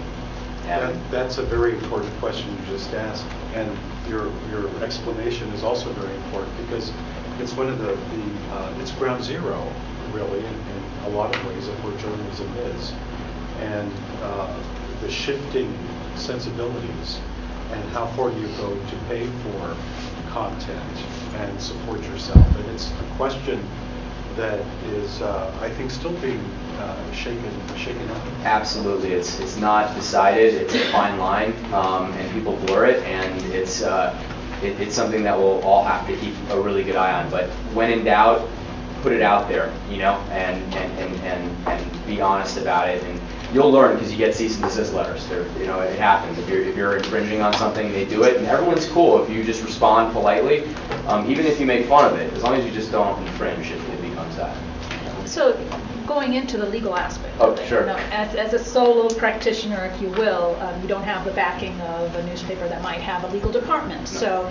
[SPEAKER 1] That's a very important question you just asked, and your explanation is also very important because it's one of it's ground zero, really, in a lot of ways of what journalism is, and the shifting sensibilities, and how far do you go to pay for content and support yourself, and it's a question that is, I think, still being shaken up.
[SPEAKER 2] Absolutely, it's not decided. It's a fine line, and people blur it, and it's something that we'll all have to keep a really good eye on. But when in doubt, put it out there, and be honest about it. And you'll learn because you get cease and desist letters. It happens. If you're infringing on something, they do it, and everyone's cool if you just respond politely, even if you make fun of it. As long as you just don't infringe, it becomes that.
[SPEAKER 5] So, going into the legal aspect
[SPEAKER 2] Oh,
[SPEAKER 5] of it,
[SPEAKER 2] sure.
[SPEAKER 5] As a solo practitioner, if you will, you don't have the backing of a newspaper that might have a legal department.
[SPEAKER 2] No.
[SPEAKER 5] So,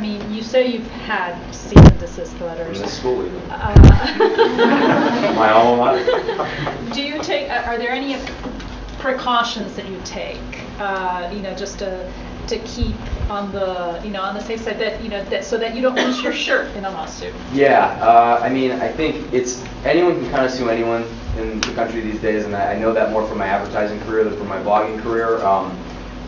[SPEAKER 5] you say you've had cease and desist letters.
[SPEAKER 2] From the school, even. My alma mater.
[SPEAKER 5] Do you take? Are there any precautions that you take? Just to to keep on the, on the safe side, that, that so that you don't lose your shirt in a lawsuit?
[SPEAKER 2] Yeah, I mean, I think anyone can kind of sue anyone in the country these days, and I know that more from my advertising career than from my blogging career.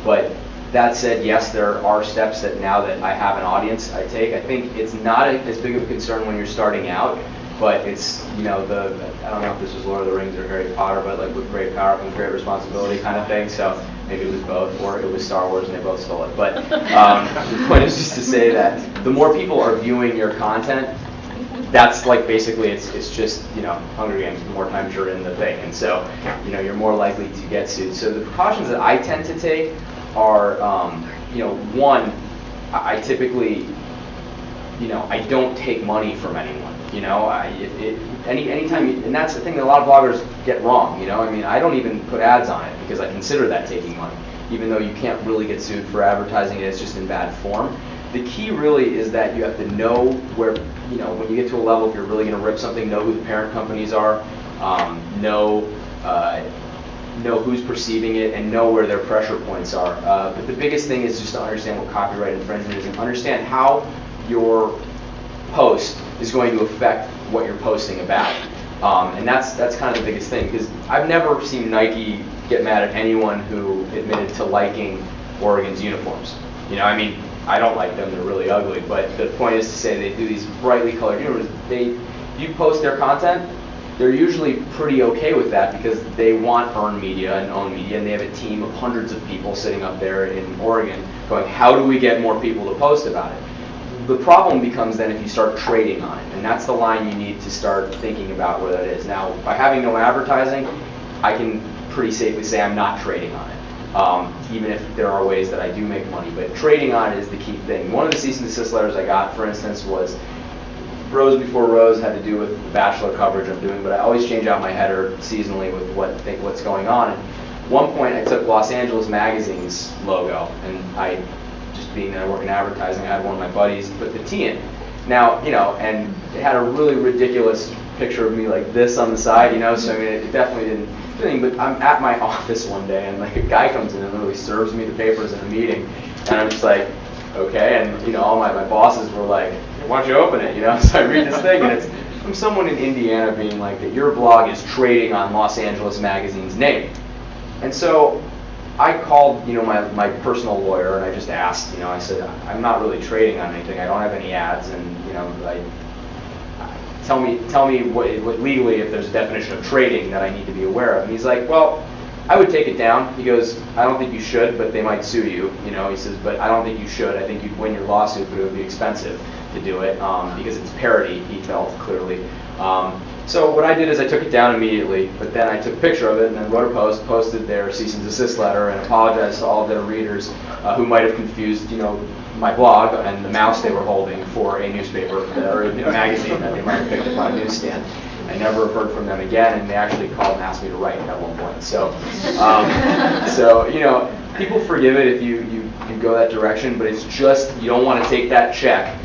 [SPEAKER 2] But that said, yes, there are steps that now that I have an audience I take. I think it's not as big of a concern when you're starting out, but it's, I don't know if this was Lord of the Rings or Harry Potter, but like with great power comes great responsibility kind of thing. So maybe it was both, or it was Star Wars and they both stole it. But the point is just to say that the more people are viewing your content, that's like basically it's just, Hunger Games, the more times you're in the thing. And so, you're more likely to get sued. So the precautions that I tend to take are, one, I typically, I don't take money from anyone. Anytime, and that's the thing that a lot of bloggers get wrong. I don't even put ads on it because I consider that taking money, even though you can't really get sued for advertising it. It's just in bad form. The key really is that you have to know where, when you get to a level, if you're really going to rip something, know who the parent companies are, know who's perceiving it, and know where their pressure points are. But the biggest thing is just to understand what copyright infringement is and understand how your post is going to affect what you're posting about. And that's kind of the biggest thing, because I've never seen Nike get mad at anyone who admitted to liking Oregon's uniforms. I don't like them, they're really ugly, but the point is to say they do these brightly colored uniforms. You post their content, they're usually pretty okay with that because they want earned media and own media, and they have a team of hundreds of people sitting up there in Oregon going, how do we get more people to post about it? The problem becomes then if you start trading on it, and that's the line you need to start thinking about where that is. Now, by having no advertising, I can pretty safely say I'm not trading on it, even if there are ways that I do make money. But trading on it is the key thing. One of the cease and desist letters I got, for instance, was rows before rows, had to do with the Bachelor coverage I'm doing, but I always change out my header seasonally with what's going on. And at one point, I took Los Angeles Magazine's logo, and just being that I work in advertising, I had one of my buddies put the T in. Now, and it had a really ridiculous picture of me like this on the side, so it definitely didn't do anything. But I'm at my office one day, and like a guy comes in and literally serves me the papers in a meeting, and I'm just like, okay, and all my bosses were like, why don't you open it, So I read this thing, and it's from someone in Indiana being like that your blog is trading on Los Angeles Magazine's name. And so I called, my personal lawyer, and I just asked, I said, I'm not really trading on anything. I don't have any ads, and tell me what legally, if there's a definition of trading that I need to be aware of. And he's like, well, I would take it down. He goes, I don't think you should, but they might sue you. He says, but I don't think you should. I think you'd win your lawsuit, but it would be expensive to do it because it's parody, he felt clearly. So what I did is I took it down immediately, but then I took a picture of it and then wrote a post, posted their cease and desist letter, and apologized to all of their readers who might have confused, my blog and the mouse they were holding for a newspaper or a magazine that they might have picked up on a newsstand. I never heard from them again, and they actually called and asked me to write at one point. So, people forgive it if you go that direction, but it's just you don't want to take that check.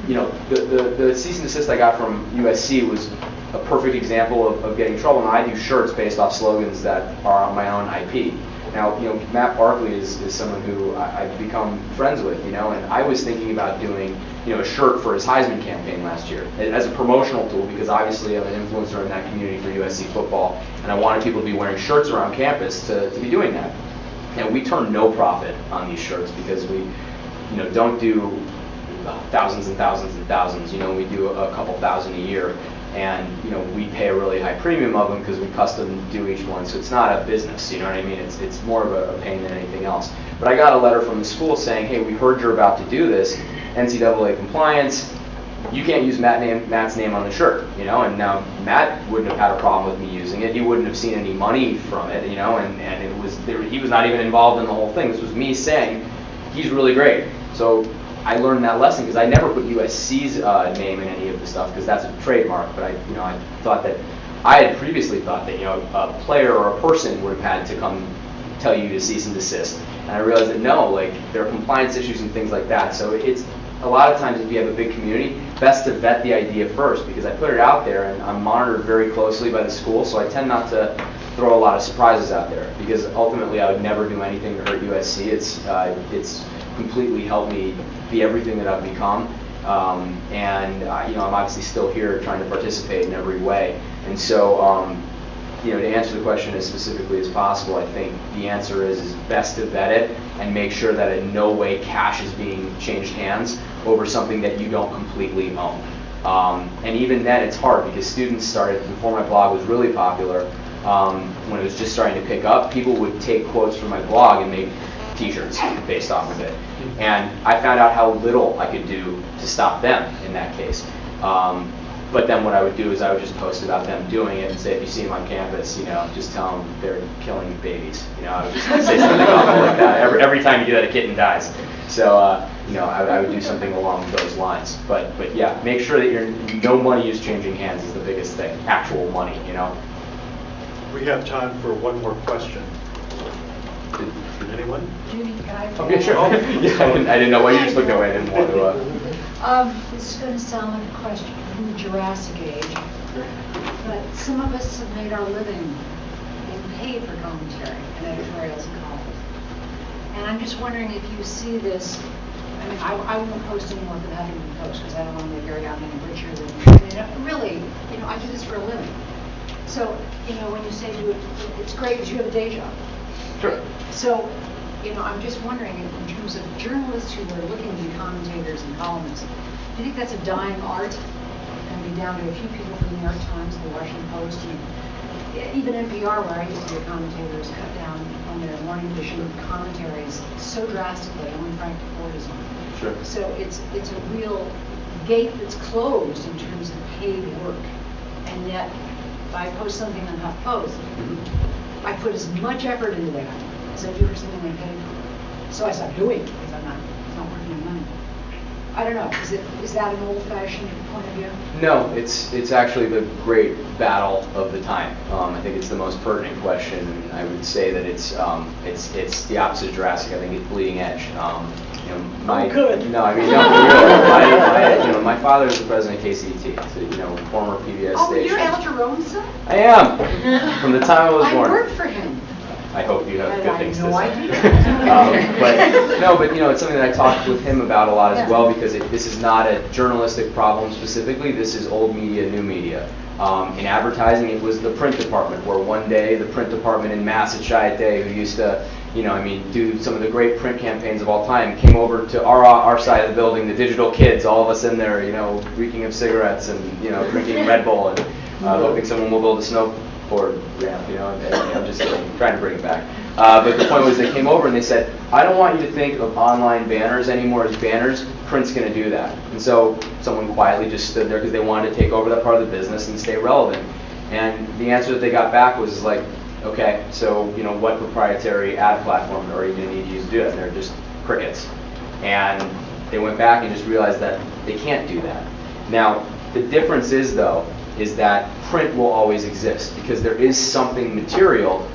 [SPEAKER 2] The cease and desist I got from USC was a perfect example of getting in trouble, and I do shirts based off slogans that are on my own IP. Now, Matt Barkley is someone who I've become friends with, and I was thinking about doing, a shirt for his Heisman campaign last year as a promotional tool, because obviously I'm an influencer in that community for USC football, and I wanted people to be wearing shirts around campus to be doing that. And we turn no profit on these shirts because we, don't do thousands and thousands and thousands. We do a couple thousand a year. And we pay a really high premium of them because we custom do each one, so it's not a business. You know what I mean? It's more of a pain than anything else. But I got a letter from the school saying, "Hey, we heard you're about to do this, NCAA compliance. You can't use Matt's name on the shirt." And now Matt wouldn't have had a problem with me using it. He wouldn't have seen any money from it. And it was he was not even involved in the whole thing. This was me saying he's really great. So I learned that lesson because I never put USC's name in any of the stuff because that's a trademark. But I thought that I had previously thought that a player or a person would have had to come tell you to cease and desist, and I realized that no, there are compliance issues and things like that. So it's a lot of times if you have a big community, best to vet the idea first because I put it out there and I'm monitored very closely by the school, so I tend not to throw a lot of surprises out there, because ultimately I would never do anything to hurt USC. It's completely helped me be everything that I've become, and you know, I'm obviously still here trying to participate in every way. And so, you know, to answer the question as specifically as possible, I think the answer is best to vet it and make sure that in no way cash is being changed hands over something that you don't completely own. And even then, it's hard, because students started, before my blog was really popular, when it was just starting to pick up, people would take quotes from my blog and make t-shirts based off of it. And I found out how little I could do to stop them in that case. But then what I would do is I would just post about them doing it and say, if you see them on campus, you know, just tell them they're killing babies. You know, I would just say something awful like that. Every time you do that, a kitten dies. So, you know, I would do something along those lines. But yeah, make sure that no money is changing hands is the biggest thing. Actual money, you know.
[SPEAKER 1] We have time for one more question. Did anyone?
[SPEAKER 6] Judy, can I?
[SPEAKER 2] Okay, sure. Yeah, I didn't know why you just looked away. I didn't want to.
[SPEAKER 6] This is going to sound like a question from the Jurassic Age, but some of us have made our living being paid for commentary and editorials and columns. And I'm just wondering if you see this. I mean, I won't post anymore for the Huffington Post because I don't want to make Gary out any richer than. I mean, really, you know, I do this for a living. So, you know, when you say do it, it's great because you have a day job.
[SPEAKER 2] Sure.
[SPEAKER 6] So, you know, I'm just wondering, in terms of journalists who are looking to be commentators and columnists, do you think that's a dying art? And be down to a few people from the New York Times, the Washington Post, and even NPR, where I used to be a commentator, has cut down on their morning edition commentaries so drastically. Only Frank Ford is on.
[SPEAKER 2] Sure.
[SPEAKER 6] So it's a real gate that's closed in terms of paid work, and yet if I post something on HuffPost, I put as much effort into that as I do for something I pay for. So I stopped doing it because it's not working on money. I don't know. Is that an old-fashioned point of view?
[SPEAKER 2] No, it's actually the great battle of the time. I think it's the most pertinent question, and I would say that it's the opposite of Jurassic. I think it's bleeding edge. You know,
[SPEAKER 6] good.
[SPEAKER 2] No, I mean, no, you know, my father is the president of KCET, so, you know, former PBS
[SPEAKER 6] Oh,
[SPEAKER 2] station.
[SPEAKER 6] you're Al Jerome's son?
[SPEAKER 2] I am. From the time I was born.
[SPEAKER 6] I worked for him.
[SPEAKER 2] I hope you have good things to
[SPEAKER 6] I
[SPEAKER 2] say.
[SPEAKER 6] know
[SPEAKER 2] But you know, it's something that I talked with him about a lot as well, because this is not a journalistic problem specifically. This is old media, new media. In advertising, it was the print department, where one day the print department in Mass at Chiat, who used to, you know, I mean, do some of the great print campaigns of all time, came over to our side of the building, the digital kids, all of us in there, you know, reeking of cigarettes and, you know, drinking Red Bull and hoping someone will build a snowboard ramp, you know, and I'm just trying to bring it back. But the point was, they came over and they said, I don't want you to think of online banners anymore as banners. Print's going to do that. And so someone quietly just stood there because they wanted to take over that part of the business and stay relevant. And the answer that they got back was like, okay, so, you know, what proprietary ad platform are you going to need to use to do that? And they're just crickets. And they went back and just realized that they can't do that. Now, the difference is, though, is that print will always exist, because there is something material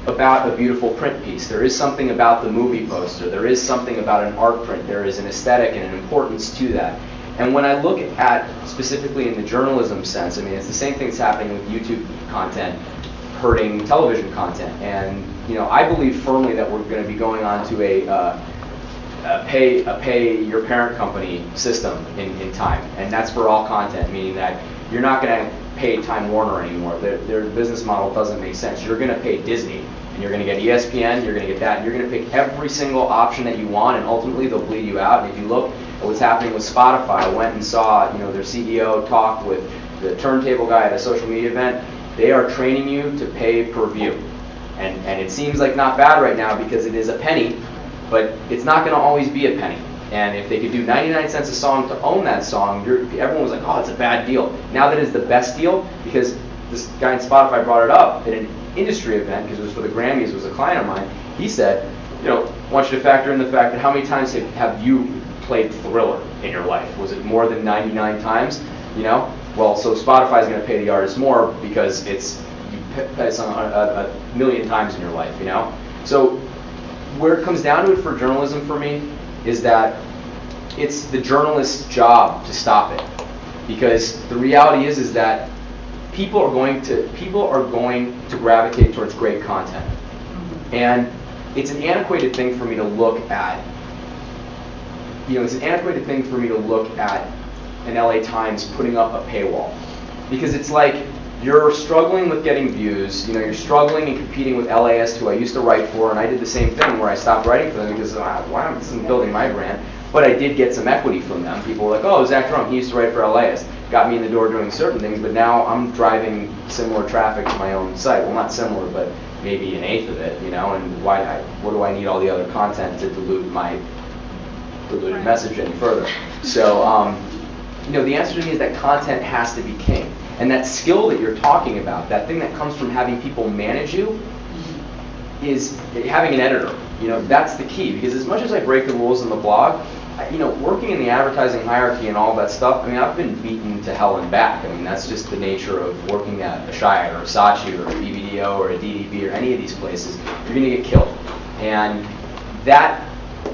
[SPEAKER 2] about a beautiful print piece. There is something about the movie poster. There is something about an art print. There is an aesthetic and an importance to that. And when I look at, specifically in the journalism sense, I mean, it's the same thing that's happening with YouTube content hurting television content. And, you know, I believe firmly that we're going to be going on to a pay your parent company system in time. And that's for all content, meaning that you're not going to pay Time Warner anymore. Their business model doesn't make sense. You're going to pay Disney, and you're going to get ESPN, you're going to get that, and you're going to pick every single option that you want, and ultimately they'll bleed you out. And if you look at what's happening with Spotify, I went and saw, you know, their CEO talk with the turntable guy at a social media event. They are training you to pay per view. And it seems like not bad right now because it is a penny, but it's not going to always be a penny. And if they could do 99 cents a song to own that song, everyone was like, oh, it's a bad deal. Now that it's the best deal, because this guy in Spotify brought it up at an industry event, because it was for the Grammys, was a client of mine. He said, you know, I want you to factor in the fact that how many times have you played Thriller in your life? Was it more than 99 times? You know? Well, so Spotify is going to pay the artist more because you play a song a million times in your life, you know? So where it comes down to it for journalism for me is that it's the journalist's job to stop it. Because the reality is that people are going to gravitate towards great content. And it's an antiquated thing for me to look at. It's an antiquated thing for me to look at an LA Times putting up a paywall, because it's like you're struggling with getting views. You're struggling and competing with LAist, who I used to write for, and I did the same thing where I stopped writing for them because this isn't building my brand. But I did get some equity from them. People were like, oh, Zack Jerome, he used to write for LAist. Got me in the door doing certain things, but now I'm driving similar traffic to my own site. Well, not similar, but maybe an eighth of it, and what do I need all the other content to dilute my diluted message any further? So, the answer to me is that content has to be king. And that skill that you're talking about, that thing that comes from having people manage you, is having an editor. That's the key. Because as much as I break the rules in the blog, working in the advertising hierarchy and all that stuff, I've been beaten to hell and back. That's just the nature of working at a Shire or a Saatchi or a BBDO or a DDB or any of these places. You're going to get killed. And that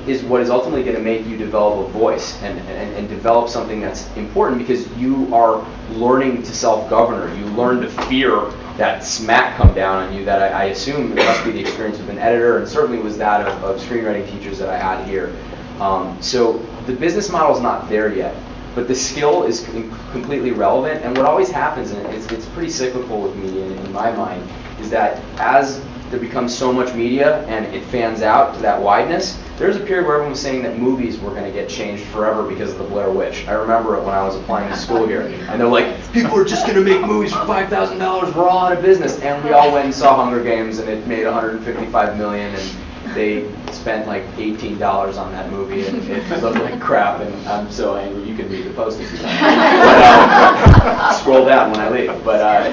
[SPEAKER 2] is what is ultimately going to make you develop a voice and develop something that's important, because you are learning to self-govern. You learn to fear that smack come down on you that I assume it must be the experience of an editor, and certainly was that of screenwriting teachers that I had here. So the business model is not there yet, but the skill is completely relevant. And what always happens, and it's pretty cyclical with media in my mind, is that as there becomes so much media and it fans out to that wideness, there's a period where everyone was saying that movies were going to get changed forever because of the Blair Witch. I remember it when I was applying to school here, and they're like, people are just going to make movies for $5,000, we're all out of business. And we all went and saw Hunger Games, and it made $155 million, and they spent like $18 on that movie, and it looked like crap, and I'm so angry. You can read the post if you want. But scroll down when I leave. But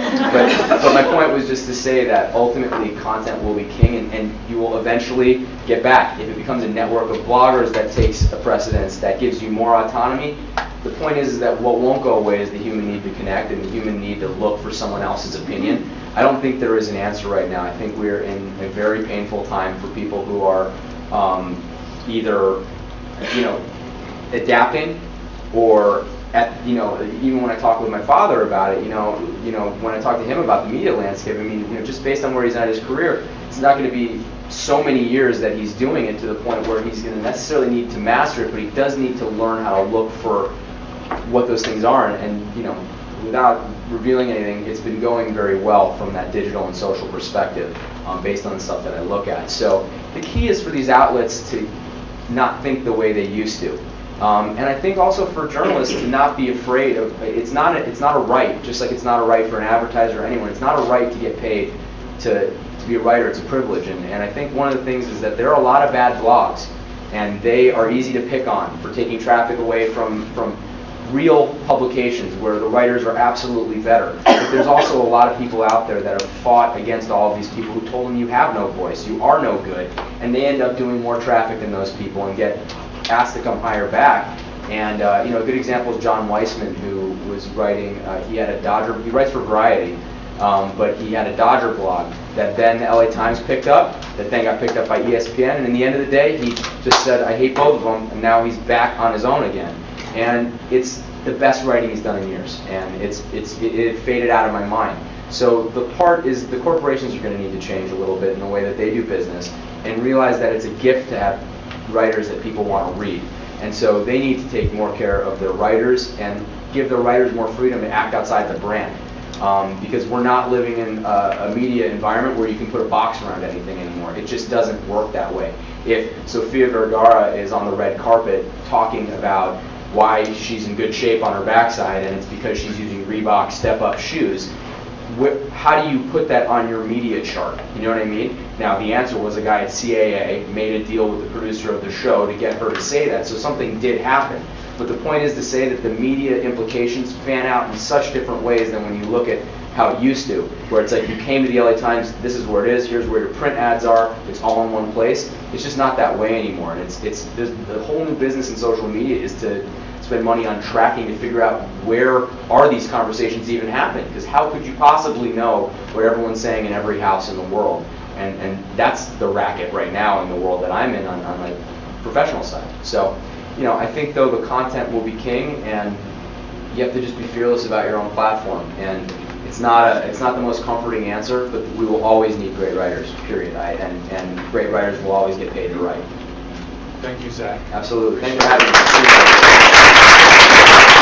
[SPEAKER 2] my point was just to say that ultimately content will be king, and you will eventually get back. If it becomes a network of bloggers that takes a precedence, that gives you more autonomy, the point is that what won't go away is the human need to connect and the human need to look for someone else's opinion. I don't think there is an answer right now. I think we're in a very painful time for people who are either, adapting, or even when I talk with my father about it, when I talk to him about the media landscape, just based on where he's at in his career, it's not going to be so many years that he's doing it to the point where he's going to necessarily need to master it, but he does need to learn how to look for what those things are, and without revealing anything, it's been going very well from that digital and social perspective, based on the stuff that I look at. So the key is for these outlets to not think the way they used to. And I think also for journalists to not be afraid of, it's not a right, just like it's not a right for an advertiser or anyone, it's not a right to get paid to be a writer, it's a privilege. And I think one of the things is that there are a lot of bad blogs, and they are easy to pick on for taking traffic away from real publications where the writers are absolutely better. But there's also a lot of people out there that have fought against all of these people who told them you have no voice, you are no good, and they end up doing more traffic than those people and get asked to come higher back. And a good example is John Weissman, who was writing, he writes for Variety, but he had a Dodger blog that then the LA Times picked up, that then got picked up by ESPN, and in the end of the day, he just said, I hate both of them, and now he's back on his own again. And it's the best writing he's done in years, and it faded out of my mind. So the part is the corporations are going to need to change a little bit in the way that they do business, and realize that it's a gift to have writers that people want to read. And so they need to take more care of their writers and give their writers more freedom to act outside the brand. Because we're not living in a media environment where you can put a box around anything anymore. It just doesn't work that way. If Sofia Vergara is on the red carpet talking about why she's in good shape on her backside, and it's because she's using Reebok step-up shoes, how do you put that on your media chart? You know what I mean? Now, the answer was a guy at CAA made a deal with the producer of the show to get her to say that, so something did happen. But the point is to say that the media implications fan out in such different ways than when you look at how it used to, where it's like you came to the LA Times, this is where it is, here's where your print ads are, it's all in one place. It's just not that way anymore. And the whole new business in social media is to spend money on tracking to figure out where are these conversations even happening, because how could you possibly know what everyone's saying in every house in the world? And that's the racket right now in the world that I'm in on my professional side. So, I think though the content will be king, and you have to just be fearless about your own platform. And It's not the most comforting answer, but we will always need great writers, period. And great writers will always get paid to write.
[SPEAKER 1] Thank you, Zach.
[SPEAKER 2] Absolutely. Thanks for having me.